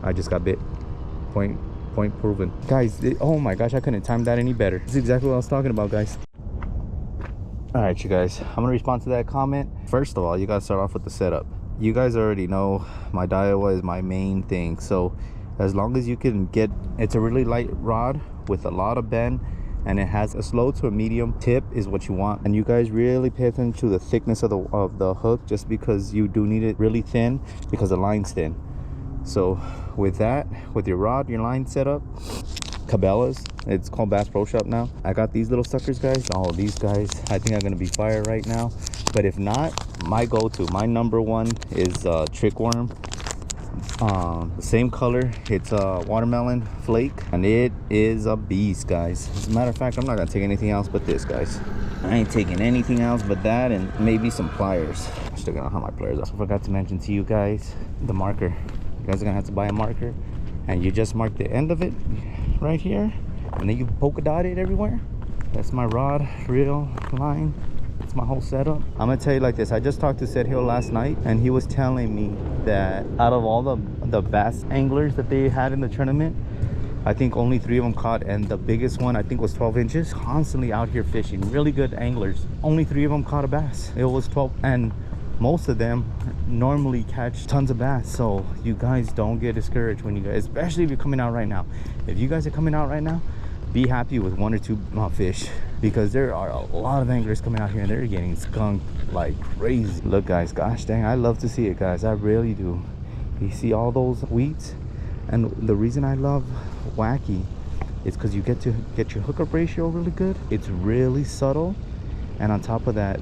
I just got bit. Point proven. Guys, oh my gosh, I couldn't time that any better. This is exactly what I was talking about, guys. All right, you guys, I'm gonna respond to that comment. First of all, you gotta start off with the setup. You guys already know my Daiwa is my main thing. So as long as you can get, it's a really light rod with a lot of bend, and it has a slow to a medium tip is what you want. And you guys really pay attention to the thickness of the hook, just because you do need it really thin because the line's thin. So with that, with your rod, your line set up, Cabela's, it's called Bass Pro Shop now. I got these little suckers, guys. Oh, these guys I think are gonna be fire right now. But if not, my go-to, my number one is trick worm. The same color, it's a watermelon flake, and it is a beast, guys. As a matter of fact, I'm not gonna take anything else but this, guys. I ain't taking anything else but that, and maybe some pliers. I still gonna have my pliers. I forgot to mention to you guys the marker. You guys are gonna have to buy a marker, and you just mark the end of it right here, and then you polka dot it everywhere. That's my rod, reel, line. That's my whole setup. I'm gonna tell you like this. I just talked to Sid Hill last night, and he was telling me that out of all the bass anglers that they had in the tournament, I think only 3 of them caught, and the biggest one I think was 12 inches, constantly out here fishing, really good anglers. Only 3 of them caught a bass. It was 12, and most of them normally catch tons of bass. So you guys don't get discouraged when you guys, especially if you're coming out right now. If you guys are coming out right now, be happy with 1 or 2 fish, because there are a lot of anglers coming out here and they're getting skunked like crazy. Look, guys, gosh dang, I love to see it, guys. I really do. You see all those weeds, and the reason I love Wacky is because you get to get your hookup ratio really good. It's really subtle, and on top of that,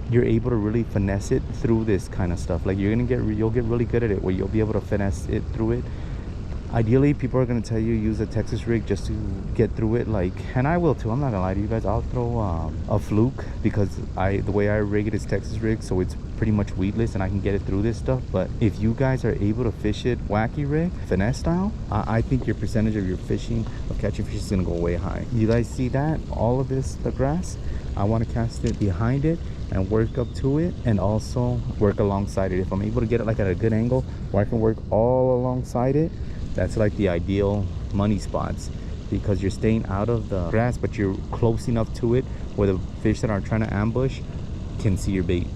you're able to really finesse it through this kind of stuff. Like you'll get really good at it, where you'll be able to finesse it through it. Ideally, people are going to tell you use a Texas rig just to get through it, like, and I will too. I'm not gonna lie to you guys. I'll throw a fluke, because the way I rig it is Texas rig, so it's pretty much weedless and I can get it through this stuff. But if you guys are able to fish it Wacky rig, finesse style, I think your percentage of your fishing, of catching fish, is gonna go way high. You guys see that? All of this, the grass, I want to cast it behind it and work up to it, and also work alongside it. If I'm able to get it like at a good angle where I can work all alongside it, that's like the ideal money spots, because you're staying out of the grass but you're close enough to it where the fish that are trying to ambush can see your bait.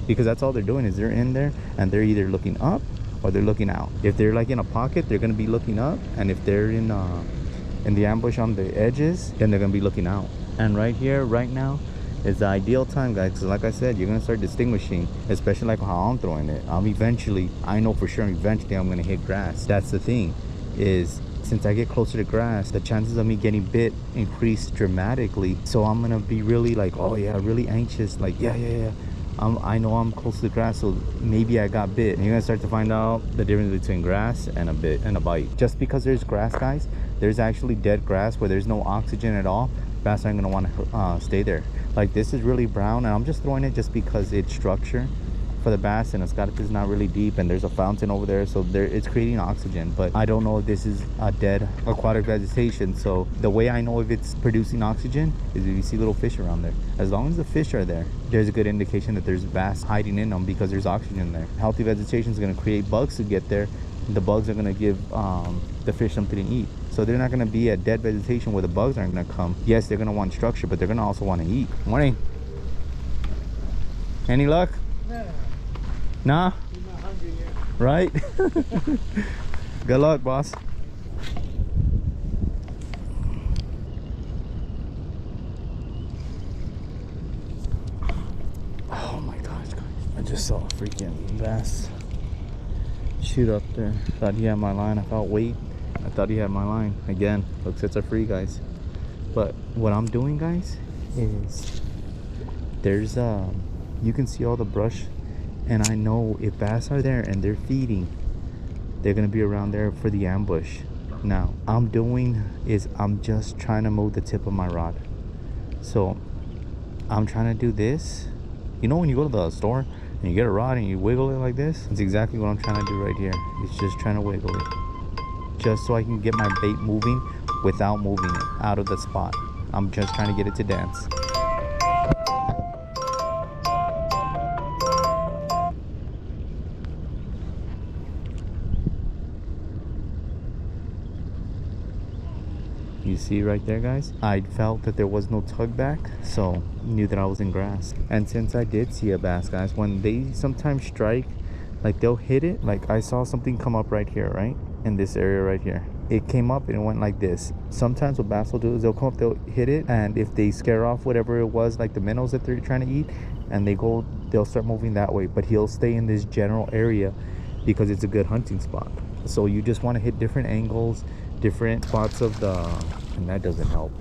Because that's all they're doing, is they're in there and they're either looking up or they're looking out. If they're like in a pocket, they're going to be looking up, and if they're in the ambush on the edges, then they're going to be looking out. And right here, right now, is the ideal time, guys, because like I said, you're gonna start distinguishing, especially like how I'm throwing it. I know for sure eventually I'm gonna hit grass. That's the thing, is since I get closer to grass, the chances of me getting bit increase dramatically. So I'm gonna be really like, oh yeah, really anxious, like yeah, I know I'm close to the grass, so maybe I got bit. And you're gonna start to find out the difference between grass and a bite. Just because there's grass, guys, there's actually dead grass where there's no oxygen at all. Bass aren't gonna want to stay there. Like this is really brown, and I'm just throwing it just because it's structure for the bass, and it's not really deep, and there's a fountain over there, so it's creating oxygen. But I don't know if this is a dead aquatic vegetation. So the way I know if it's producing oxygen is if you see little fish around there. As long as the fish are there, there's a good indication that there's bass hiding in them, because there's oxygen there. Healthy vegetation is going to create bugs to get there. The bugs are going to give the fish something to eat. So they're not going to be at dead vegetation where the bugs aren't going to come. Yes, they're going to want structure, but they're going to also want to eat. Morning. Any luck? Yeah. Nah? I'm not hungry yet. Right? Good luck, boss. Oh my gosh, guys. I just saw a freaking bass shoot up there. Thought he had my line. I felt weight. I thought he had my line. Again, hook sets are free, guys. But what I'm doing, guys, is there's you can see all the brush, and I know if bass are there and they're feeding, they're gonna be around there for the ambush. Now I'm just trying to move the tip of my rod. So I'm trying to do this. You know when you go to the store and you get a rod and you wiggle it like this? It's exactly what I'm trying to do right here. It's just trying to wiggle it, just so I can get my bait moving without moving it out of the spot. I'm just trying to get it to dance. You see right there, guys? I felt that there was no tug back, so knew that I was in grass. And since I did see a bass, guys, when they sometimes strike, like they'll hit it. Like I saw something come up right here, right? In this area right here. It came up and it went like this. Sometimes what bass will do is they'll come up, they'll hit it, and if they scare off whatever it was, like the minnows that they're trying to eat, and they'll start moving that way. But he'll stay in this general area because it's a good hunting spot. So you just want to hit different angles, different spots of the, and that doesn't help,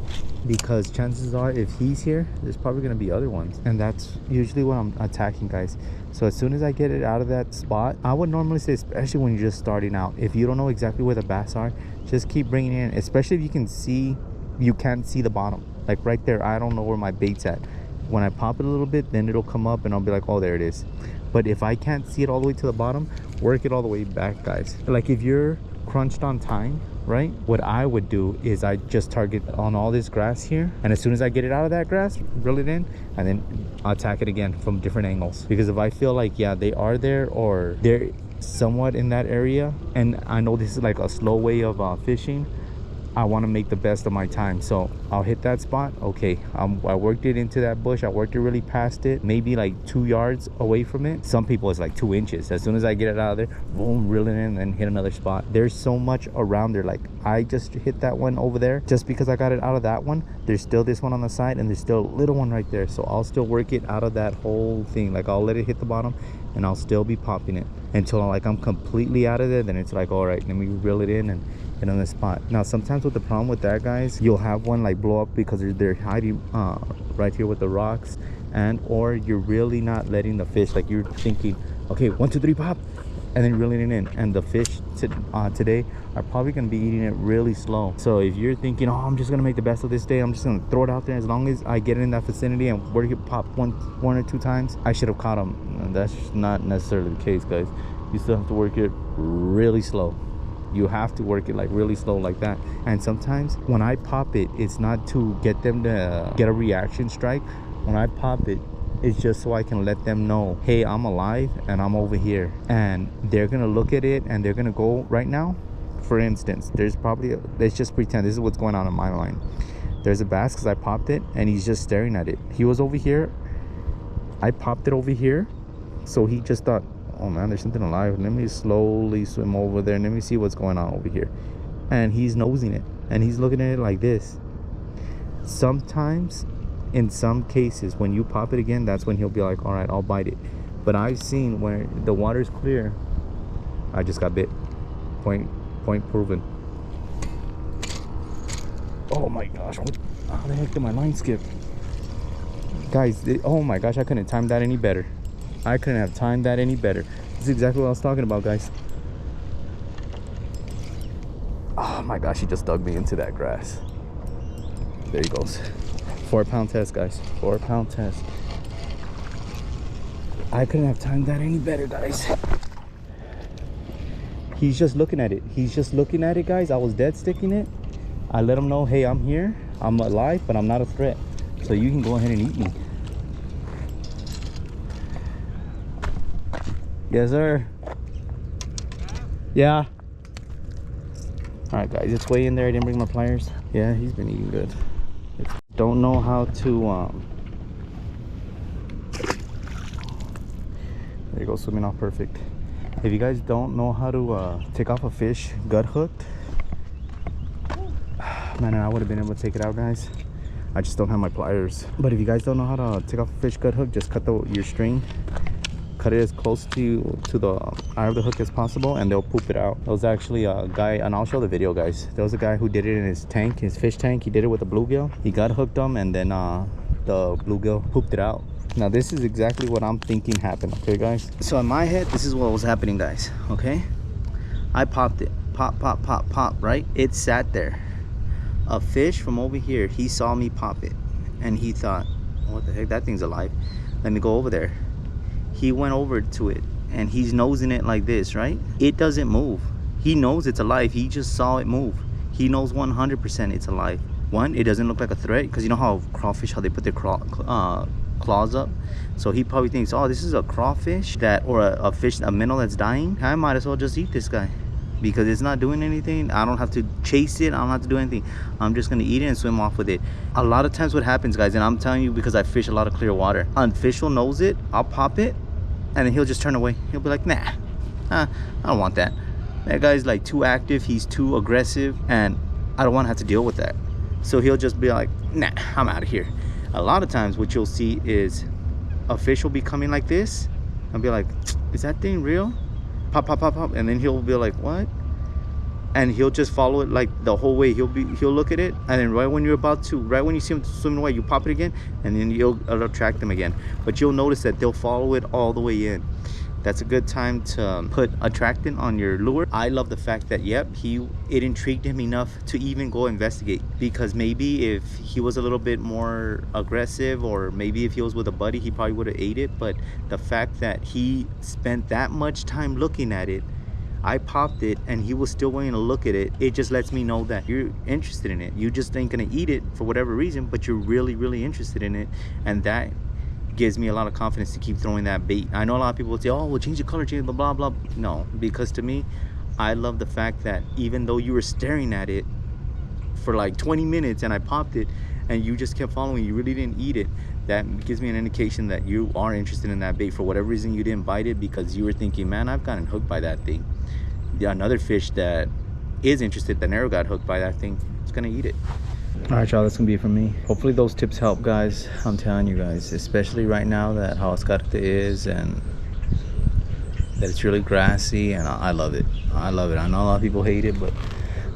because chances are if he's here, there's probably going to be other ones, and that's usually what I'm attacking, guys. So as soon as I get it out of that spot, I would normally say, especially when you're just starting out, if you don't know exactly where the bass are, just keep bringing it in, especially if you can't see the bottom. Like right there, I don't know where my bait's at. When I pop it a little bit, then it'll come up and I'll be like, oh, there it is. But if I can't see it all the way to the bottom, work it all the way back, guys. Like if you're crunched on time, right, what I would do is I just target on all this grass here, and as soon as I get it out of that grass, reel it in, and then attack it again from different angles. Because if I feel like, yeah, they are there, or they're somewhat in that area, and I know this is like a slow way of fishing, I want to make the best of my time. So I'll hit that spot. Okay, I worked it into that bush. I worked it really past it, maybe like 2 yards away from it. Some people it's like 2 inches. As soon as I get it out of there, boom, reel it in and hit another spot. There's so much around there. Like I just hit that one over there. Just because I got it out of that one, there's still this one on the side, and there's still a little one right there. So I'll still work it out of that whole thing. Like I'll let it hit the bottom, and I'll still be popping it until like I'm completely out of there. Then it's like, all right, let me reel it in and hit on the spot. Now sometimes with the problem with that, guys, you'll have one like blow up because they're hiding right here with the rocks, and or you're really not letting the fish, like you're thinking, okay, 1 2 3 pop, and then reeling it in, and the fish today are probably going to be eating it really slow. So if you're thinking, oh, I'm just going to make the best of this day, I'm just going to throw it out there, as long as I get it in that vicinity and work it pop one or two times, I should have caught them. And that's not necessarily the case, guys. You still have to work it really slow. You have to work it like really slow like that. And sometimes when I pop it, it's not to get them to get a reaction strike. When I pop it, it's just so I can let them know, hey, I'm alive and I'm over here. And they're gonna look at it and they're gonna go right now. For instance, there's probably let's just pretend this is what's going on in my mind. There's a bass because I popped it and he's just staring at it. He was over here, I popped it over here, so he just thought, oh man, there's something alive. Let me slowly swim over there and let me see what's going on over here. And he's nosing it and he's looking at it like this. Sometimes, in some cases, when you pop it again, that's when he'll be like, all right, I'll bite it. But I've seen where the water's clear, I just got bit. Point proven. Oh my gosh, how the heck did my line skip? Guys, oh my gosh, I couldn't time that any better. I couldn't have timed that any better. This is exactly what I was talking about, guys. Oh my gosh, he just dug me into that grass. There he goes. 4-pound test, guys. 4-pound test. I couldn't have timed that any better, guys. He's just looking at it. He's just looking at it, guys. I was dead sticking it. I let him know, hey, I'm here. I'm alive, but I'm not a threat. So you can go ahead and eat me. Yes, sir. Yeah. All right, guys. It's way in there. I didn't bring my pliers. Yeah, he's been eating good. Don't know how to there you go, swimming off perfect. If you guys don't know how to take off a fish gut hooked, man, I would have been able to take it out, guys. I just don't have my pliers. But if you guys don't know how to take off a fish gut hook, just cut your string, cut it as close to the eye of the hook as possible, and they'll poop it out. There was actually a guy, and I'll show the video, guys. There was a guy who did it in his tank, his fish tank. He did it with a bluegill. He gut hooked them, and then the bluegill pooped it out. Now this is exactly what I'm thinking happened, okay, guys? So in my head, this is what was happening, guys, okay? I popped it, pop, pop, pop, pop, right? It sat there. A fish from over here, he saw me pop it, and he thought, what the heck, that thing's alive. Let me go over there. He went over to it, and he's nosing it like this, right? It doesn't move. He knows it's alive. He just saw it move. He knows 100% it's alive. One, it doesn't look like a threat, because you know how crawfish, how they put their claws up. So he probably thinks, oh, this is a crawfish or a fish, a minnow that's dying. I might as well just eat this guy. because it's not doing anything. I don't have to chase it. I don't have to do anything. I'm just gonna eat it and swim off with it. A lot of times what happens, guys, and I'm telling you because I fish a lot of clear water, fish will nose it, I'll pop it, and then he'll just turn away. He'll be like, nah, I don't want that. That guy's like too active, he's too aggressive, and I don't want to have to deal with that. So he'll just be like, nah, I'm out of here. A lot of times what you'll see is a fish will be coming like this and be like, is that thing real? Pop, pop, pop, pop, and then he'll be like, what? And he'll just follow it like the whole way. He'll look at it, and then right when you see him swimming away, you pop it again, and then it'll attract them again. But you'll notice that they'll follow it all the way in. That's a good time to put attractant on your lure. I love the fact that, yep, it intrigued him enough to even go investigate, because maybe if he was a little bit more aggressive, or maybe if he was with a buddy, he probably would have ate it. But the fact that he spent that much time looking at it, I popped it, and he was still willing to look at it, it just lets me know that you're interested in it. You just ain't gonna eat it for whatever reason, but you're really, really interested in it, and that gives me a lot of confidence to keep throwing that bait. I know a lot of people will say, oh, well, change the color, change blah, blah, blah. No, because to me, I love the fact that even though you were staring at it for like 20 minutes and I popped it and you just kept following, you really didn't eat it, that gives me an indication that you are interested in that bait. For whatever reason, you didn't bite it because you were thinking, man, I've gotten hooked by that thing. Another fish that is interested, that never got hooked by that thing, is gonna eat it. All right, y'all, that's gonna be it for me. Hopefully those tips help, guys. I'm telling you guys, especially right now that how escarate is and that it's really grassy, and I love it. I love it. I know a lot of people hate it, but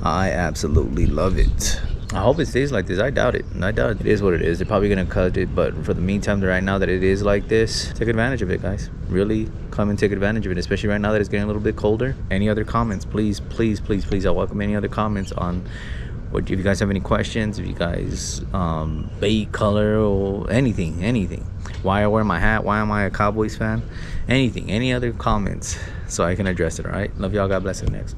I absolutely love it. I hope it stays like this. I doubt it. I doubt it. It is what it is. They're probably gonna cut it, but for the meantime, right now that it is like this, take advantage of it, guys. Really come and take advantage of it, especially right now that it's getting a little bit colder. Any other comments, please, please, please, please, I welcome any other comments on if you guys have any questions, if you guys bait, color, or anything, why I wear my hat, why am I a Cowboys fan, anything, any other comments, so I can address it. All right, love y'all, God bless. You next.